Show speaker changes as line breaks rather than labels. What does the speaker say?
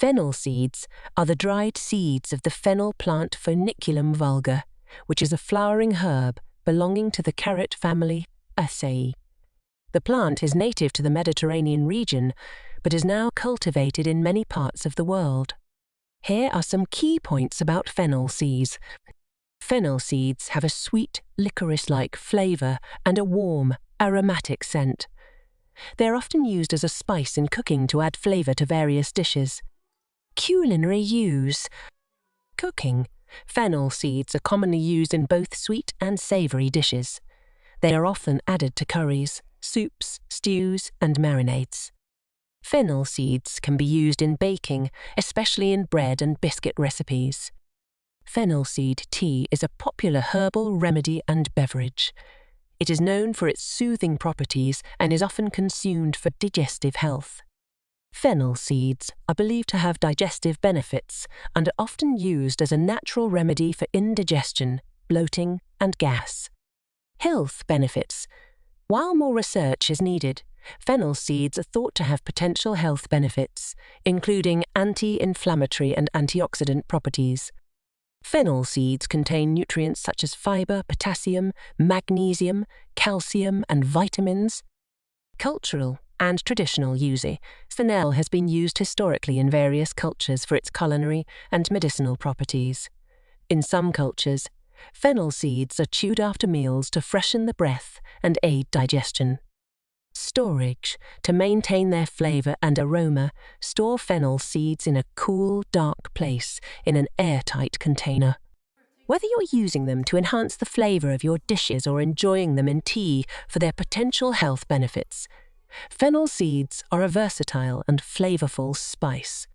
Fennel seeds are the dried seeds of the fennel plant Feniculum vulgar, which is a flowering herb belonging to the carrot family Acaceae. The plant is native to the Mediterranean region, but is now cultivated in many parts of the world. Here are some key points about fennel seeds. Fennel seeds have a sweet, licorice-like flavour and a warm, aromatic scent. They are often used as a spice in cooking to add flavour to various dishes. Culinary use. Cooking. Fennel seeds are commonly used in both sweet and savoury dishes. They are often added to curries, soups, stews, and marinades. Fennel seeds can be used in baking, especially in bread and biscuit recipes. Fennel seed tea is a popular herbal remedy and beverage. It is known for its soothing properties and is often consumed for digestive health. Fennel seeds are believed to have digestive benefits and are often used as a natural remedy for indigestion, bloating, and gas. Health benefits. While more research is needed, fennel seeds are thought to have potential health benefits, including anti-inflammatory and antioxidant properties. Fennel seeds contain nutrients such as fibre, potassium, magnesium, calcium, and vitamins. Cultural and traditional use. Fennel has been used historically in various cultures for its culinary and medicinal properties. In some cultures, fennel seeds are chewed after meals to freshen the breath and aid digestion. Storage. To maintain their flavour and aroma, store fennel seeds in a cool, dark place in an airtight container. Whether you're using them to enhance the flavour of your dishes or enjoying them in tea for their potential health benefits, fennel seeds are a versatile and flavourful spice.